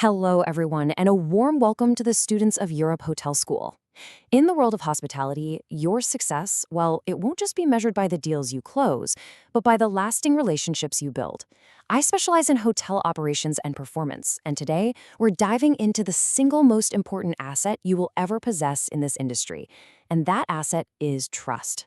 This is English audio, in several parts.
Hello, everyone, and a warm welcome to the students of Europe Hotel School. In the world of hospitality, your success, well, it won't just be measured by the deals you close, but by the lasting relationships you build. I specialize in hotel operations and performance, and today we're diving into the single most important asset you will ever possess in this industry, and that asset is trust.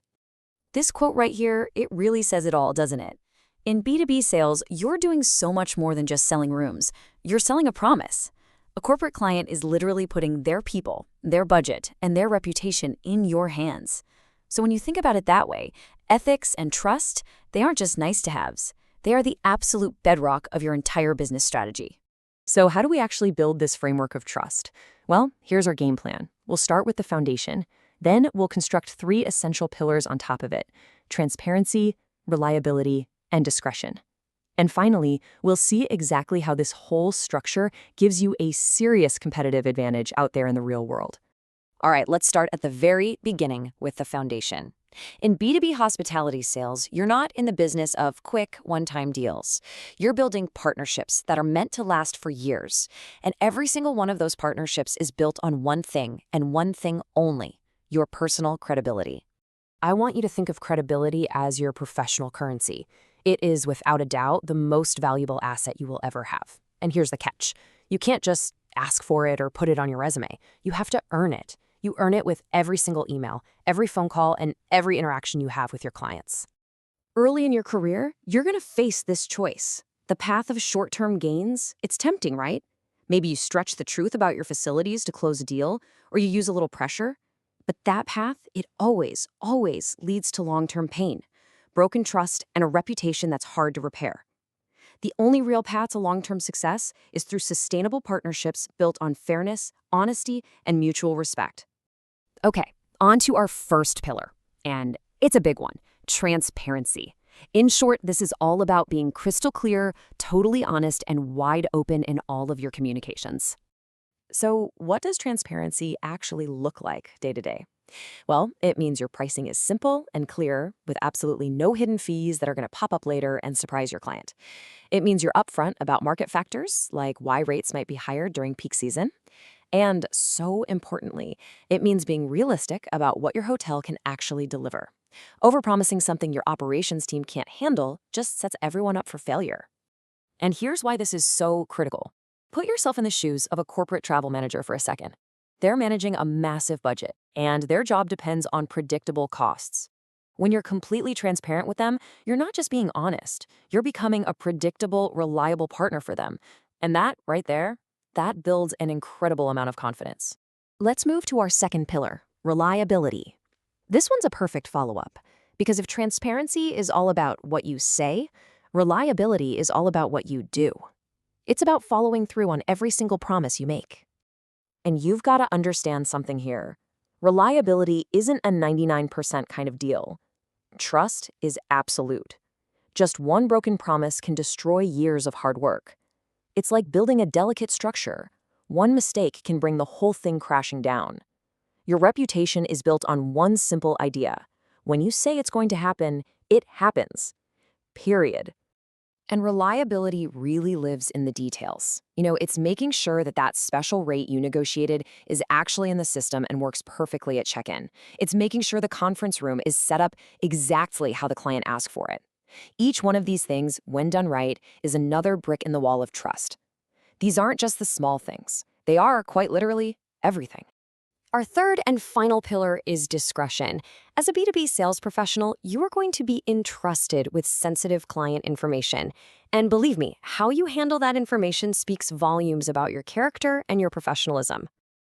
This quote right here, it really says it all, doesn't it? In B2B sales, you're doing so much more than just selling rooms. You're selling a promise. A corporate client is literally putting their people, their budget, and their reputation in your hands. So when you think about it that way, ethics and trust, they aren't just nice to haves. They are the absolute bedrock of your entire business strategy. So how do we actually build this framework of trust? Well, here's our game plan. We'll start with the foundation. Then we'll construct three essential pillars on top of it: transparency, reliability, and discretion. And finally, we'll see exactly how this whole structure gives you a serious competitive advantage out there in the real world. All right, let's start at the very beginning with the foundation. In B2B hospitality sales, you're not in the business of quick, one-time deals. You're building partnerships that are meant to last for years. And every single one of those partnerships is built on one thing, and one thing only: your personal credibility. I want you to think of credibility as your professional currency. It is, without a doubt, the most valuable asset you will ever have. And here's the catch. You can't just ask for it or put it on your resume. You have to earn it. You earn it with every single email, every phone call, and every interaction you have with your clients. Early in your career, you're going to face this choice. The path of short-term gains, it's tempting, right? Maybe you stretch the truth about your facilities to close a deal, or you use a little pressure. But that path, it always leads to long-term pain, broken trust, and a reputation that's hard to repair. The only real path to long-term success is through sustainable partnerships built on fairness, honesty, and mutual respect. Okay, on to our first pillar, and it's a big one: transparency. In short, this is all about being crystal clear, totally honest, and wide open in all of your communications. So, what does transparency actually look like day to day? Well, it means your pricing is simple and clear, with absolutely no hidden fees that are going to pop up later and surprise your client. It means you're upfront about market factors, like why rates might be higher during peak season. And so importantly, it means being realistic about what your hotel can actually deliver. Overpromising something your operations team can't handle just sets everyone up for failure. And here's why this is so critical. Put yourself in the shoes of a corporate travel manager for a second. They're managing a massive budget, and their job depends on predictable costs. When you're completely transparent with them, you're not just being honest. You're becoming a predictable, reliable partner for them. And that, right there, that builds an incredible amount of confidence. Let's move to our second pillar: reliability. This one's a perfect follow-up, because if transparency is all about what you say, reliability is all about what you do. It's about following through on every single promise you make. And you've got to understand something here. Reliability isn't a 99% kind of deal. Trust is absolute. Just one broken promise can destroy years of hard work. It's like building a delicate structure. One mistake can bring the whole thing crashing down. Your reputation is built on one simple idea: when you say it's going to happen, it happens. Period. And reliability really lives in the details. It's making sure that that special rate you negotiated is actually in the system and works perfectly at check-in. It's making sure the conference room is set up exactly how the client asked for it. Each one of these things, when done right, is another brick in the wall of trust. These aren't just the small things. They are, quite literally, everything. Our third and final pillar is discretion. As a B2B sales professional, you are going to be entrusted with sensitive client information. And believe me, how you handle that information speaks volumes about your character and your professionalism.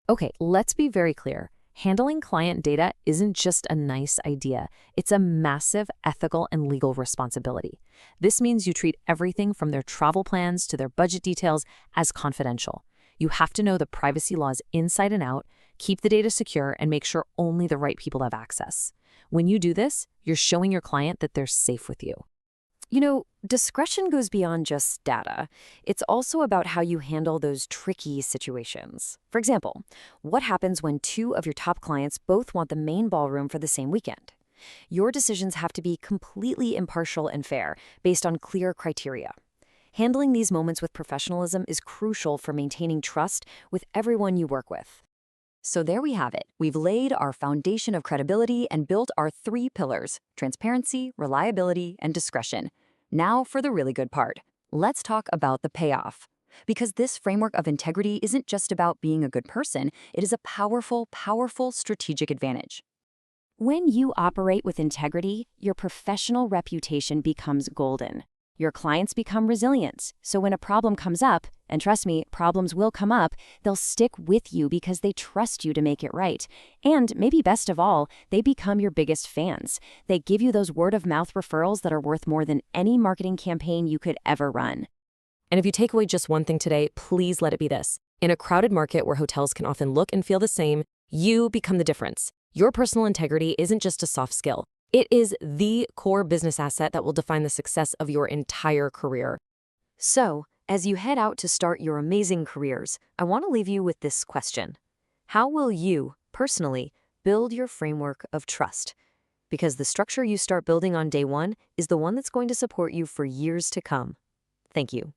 Okay, let's be very clear. Handling client data isn't just a nice idea. It's a massive ethical and legal responsibility. This means you treat everything from their travel plans to their budget details as confidential. You have to know the privacy laws inside and out, keep the data secure, and make sure only the right people have access. When you do this, you're showing your client that they're safe with you. Discretion goes beyond just data. It's also about how you handle those tricky situations. For example, what happens when two of your top clients both want the main ballroom for the same weekend? Your decisions have to be completely impartial and fair, based on clear criteria. Handling these moments with professionalism is crucial for maintaining trust with everyone you work with. So there we have it. We've laid our foundation of credibility and built our 3 pillars: transparency, reliability, and discretion. Now for the really good part. Let's talk about the payoff. Because this framework of integrity isn't just about being a good person, it is a powerful, powerful strategic advantage. When you operate with integrity, your professional reputation becomes golden. Your clients become resilient, so when a problem comes up, and trust me, problems will come up, they'll stick with you because they trust you to make it right. And maybe best of all, they become your biggest fans. They give you those word-of-mouth referrals that are worth more than any marketing campaign you could ever run. And if you take away just one thing today, please let it be this. In a crowded market where hotels can often look and feel the same, you become the difference. Your personal integrity isn't just a soft skill. It is the core business asset that will define the success of your entire career. So, as you head out to start your amazing careers, I want to leave you with this question. How will you, personally, build your framework of trust? Because the structure you start building on day one is the one that's going to support you for years to come. Thank you.